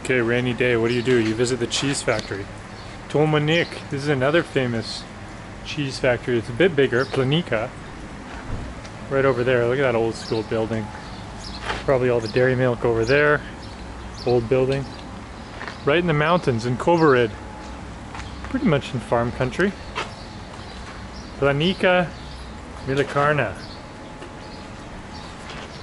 Okay, rainy day, what do? You visit the cheese factory. Tolmanik, this is another famous cheese factory. It's a bit bigger, Planika. Right over there, look at that old school building. Probably all the dairy milk over there. Old building. Right in the mountains in Kobarid. Pretty much in farm country. Planika, Mlekarna.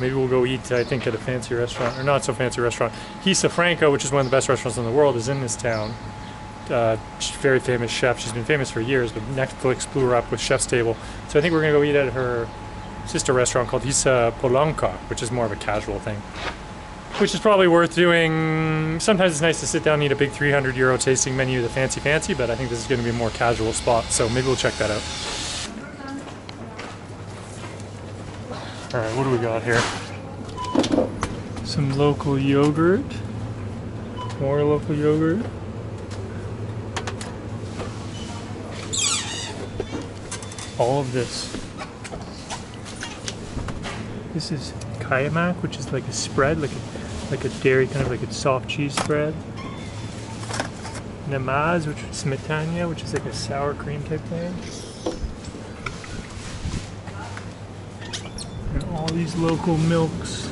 Maybe we'll go eat, I think, at a fancy restaurant, or not so fancy restaurant. Hisa Franco, which is one of the best restaurants in the world, is in this town. Very famous chef. She's been famous for years, but Netflix blew her up with Chef's Table. So I think we're going to go eat at her sister restaurant called Hisa Polanka, which is more of a casual thing. Which is probably worth doing. Sometimes it's nice to sit down and eat a big €300 tasting menu, the fancy, but I think this is going to be a more casual spot, so maybe we'll check that out. Alright, what do we got here? Some local yogurt. More local yogurt. All of this. This is kaimak, which is like a spread, like a dairy, kind of like a soft cheese spread. Namaz, which is smetana, which is like a sour cream type thing. And all these local milks.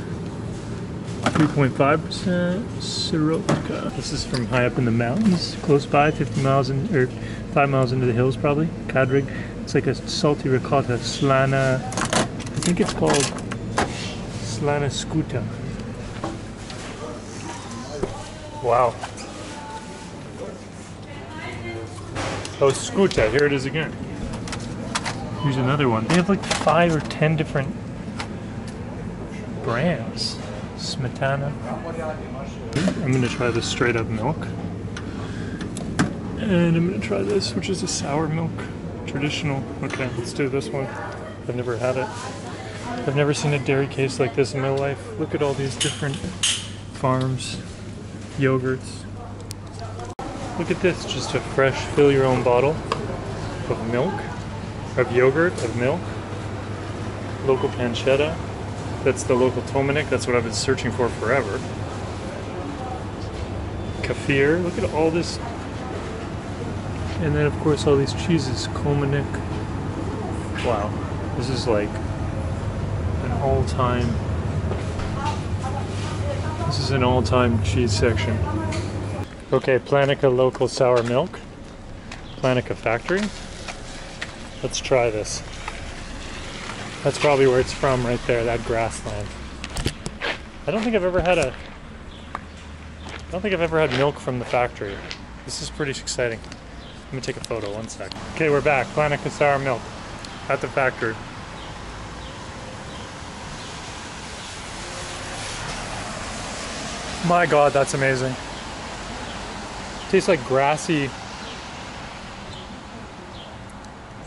3.5% Sirotka. This is from high up in the mountains, close by, 50 miles in, or 5 miles into the hills probably. Kadrig. It's like a salty ricotta, slana. I think it's called slana skuta. Wow. Oh, skuta, here it is again. Here's another one. They have like 5 or 10 different brands. Smetana. I'm gonna try this straight up milk. And I'm gonna try this, which is a sour milk. Traditional. Okay, let's do this one. I've never had it. I've never seen a dairy case like this in my life. Look at all these different farms, yogurts. Look at this, just a fresh, fill your own bottle of milk, of yogurt, of milk. Local pancetta. That's the local Tomanik. That's what I've been searching for forever. Kefir. Look at all this. And then, of course, all these cheeses. Komanik. Wow. This is like an all-time... This is an all-time cheese section. Okay, Planika local sour milk. Planika factory. Let's try this. That's probably where it's from, right there, that grassland. I don't think I've ever had milk from the factory. This is pretty exciting. Let me take a photo, one sec. Okay, we're back. Planika sour milk at the factory. My God, that's amazing. Tastes like grassy,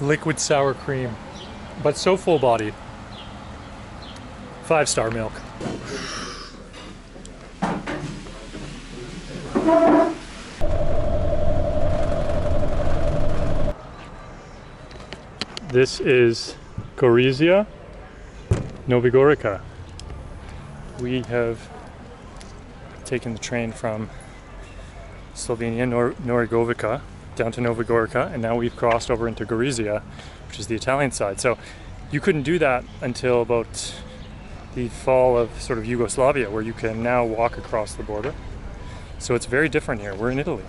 liquid sour cream. But so full-bodied. 5-star milk. This is Gorizia, Nova Gorica. We have taken the train from Slovenia, Nova Gorica, down to Nova Gorica, and now we've crossed over into Gorizia, which is the Italian side. So you couldn't do that until about the fall of sort of Yugoslavia, where you can now walk across the border. So it's very different here. We're in Italy.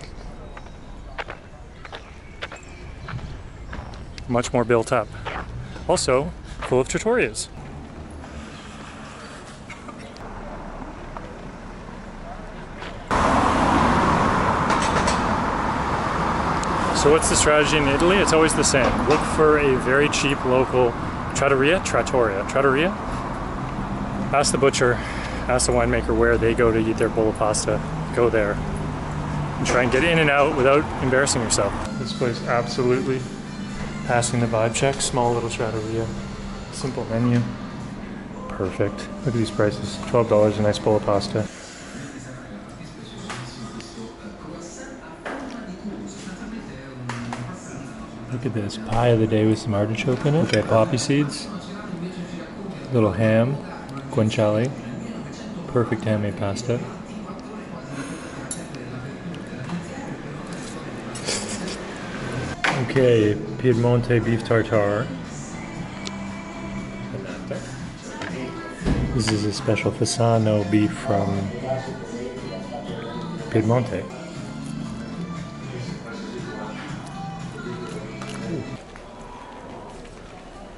Much more built up. Also full of trattorias. So what's the strategy in Italy? It's always the same. Look for a very cheap local trattoria. Ask the butcher, ask the winemaker where they go to eat their bowl of pasta. Go there and try and get in and out without embarrassing yourself. This place absolutely passing the vibe check. Small little trattoria, simple menu, perfect. Look at these prices, $12 a nice bowl of pasta. Look at this, pie of the day with some artichoke in it. Okay, poppy seeds, little ham, guanciale, perfect handmade pasta. Okay, Piedmonte beef tartare. This is a special Fasano beef from Piedmonte.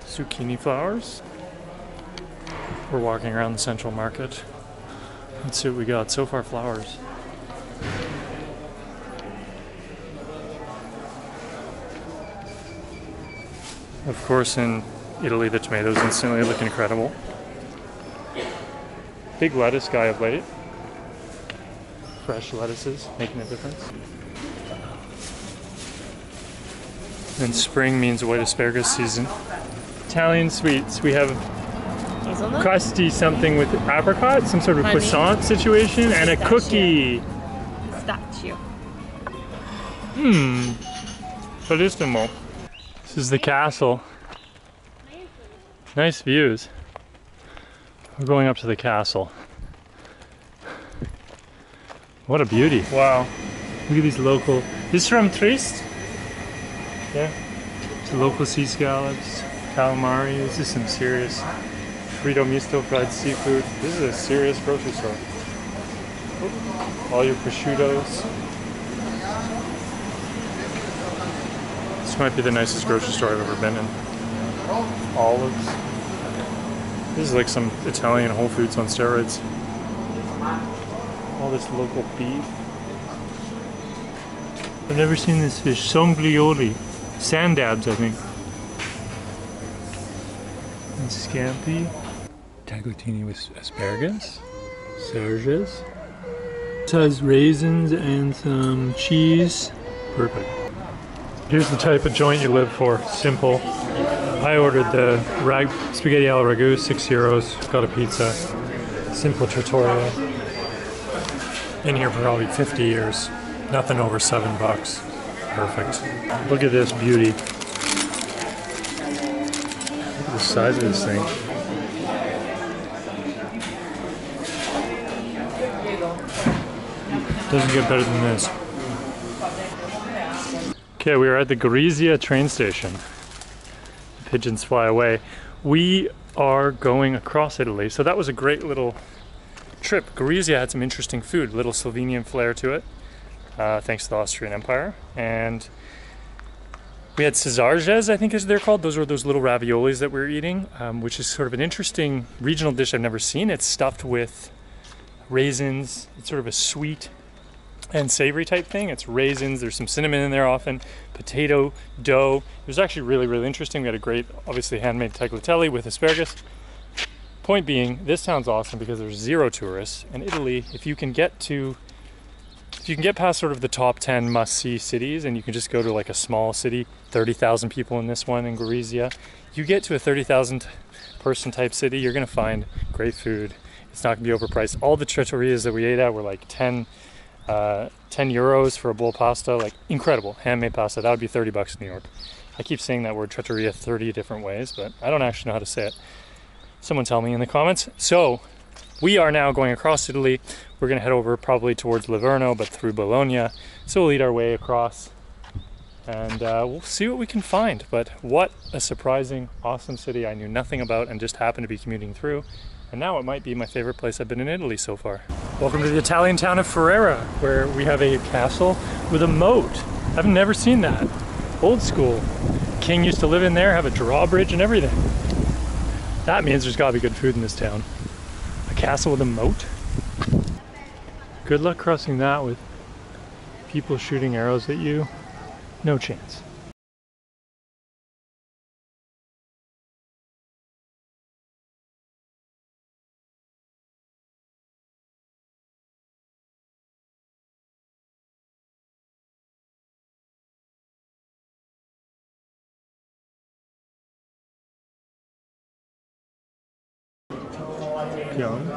Zucchini flowers. We're walking around the central market. Let's see what we got. So far, flowers. Of course, in Italy, the tomatoes instantly look incredible. Big lettuce guy of late. Fresh lettuces making a difference. And spring means white asparagus season. Italian sweets. We have crusty something with apricot, some sort of croissant situation, and a cookie. Pistachio. Bellissimo. This is the castle. Nice views. We're going up to the castle. What a beauty. Wow. Look at these local... This is from Trieste? Yeah. It's local sea scallops, calamari. This is some serious Frito misto fried seafood. This is a serious grocery store. All your prosciuttos. This might be the nicest grocery store I've ever been in. Olives. This is like some Italian Whole Foods on steroids. All this local beef. I've never seen this fish. Songlioli. Sand dabs, I think. And scampi. Tagliatini with asparagus. Serges. This has raisins and some cheese. Perfect. Here's the type of joint you live for. Simple. I ordered the spaghetti alla ragu, €6. Got a pizza. Simple trattoria. In here for probably 50 years. Nothing over $7. Perfect. Look at this beauty. Look at the size of this thing. Doesn't get better than this. Okay, we are at the Gorizia train station. The pigeons fly away. We are going across Italy, so that was a great little trip. Gorizia had some interesting food, little Slovenian flair to it, thanks to the Austrian Empire. And we had Cesarges, I think as they're called. Those were those little raviolis that we were eating, which is sort of an interesting regional dish I've never seen. It's stuffed with raisins. It's sort of a sweet and savory type thing. It's raisins, there's some cinnamon in there often, potato, dough. It was actually really, really interesting. We had a great, obviously handmade tagliatelle with asparagus. Point being, this town's awesome because there's 0 tourists. And Italy, if you can get past sort of the top 10 must-see cities and you can just go to like a small city, 30,000 people in this one in Gorizia, you get to a 30,000 person type city, you're gonna find great food. It's not gonna be overpriced. All the trattorias that we ate at were like 10 euros for a bowl of pasta, like incredible handmade pasta. That would be $30 in New York. I keep saying that word trattoria 30 different ways, but I don't actually know how to say it. Someone tell me in the comments. So we are now going across Italy. We're gonna head over probably towards Livorno, but through Bologna. So we'll eat our way across and we'll see what we can find. But what a surprising, awesome city I knew nothing about and just happened to be commuting through. And now it might be my favorite place I've been in Italy so far. Welcome to the Italian town of Ferrara, where we have a castle with a moat. I've never seen that. Old school. King used to live in there, have a drawbridge and everything. That means there's gotta be good food in this town. A castle with a moat? Good luck crossing that with people shooting arrows at you. No chance. Young.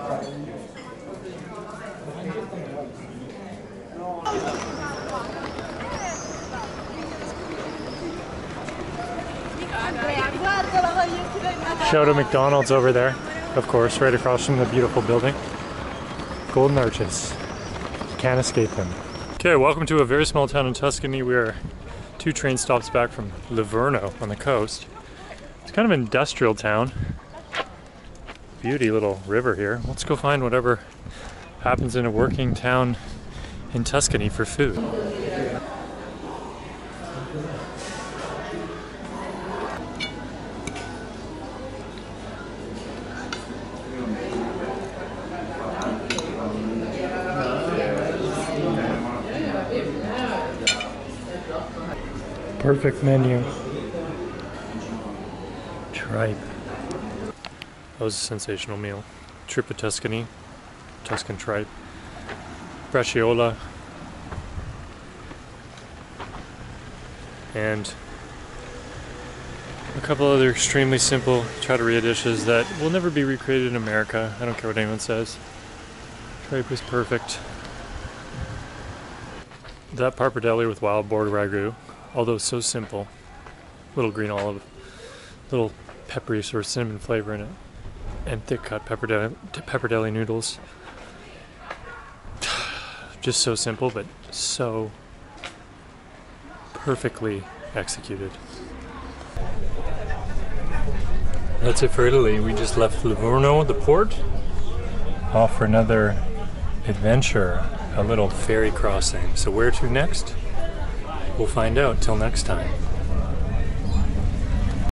Shout out McDonald's over there, of course, right across from the beautiful building. Golden arches. Can't escape them. Okay, welcome to a very small town in Tuscany. We are 2 train stops back from Livorno on the coast. It's kind of an industrial town. Beauty little river here. Let's go find whatever happens in a working town in Tuscany for food. Perfect menu. Tripe. That was a sensational meal. Trippa Tuscany, Tuscan tripe, braciola, and a couple other extremely simple trattoria dishes that will never be recreated in America. I don't care what anyone says. Tripe was perfect. That pappardelle with wild boar ragu, although so simple, little green olive, little peppery sort of cinnamon flavor in it, and thick cut pappardelle noodles. Just so simple, but so perfectly executed. That's it for Italy. We just left Livorno, the port, off for another adventure, a little ferry crossing. So where to next? We'll find out. Till next time.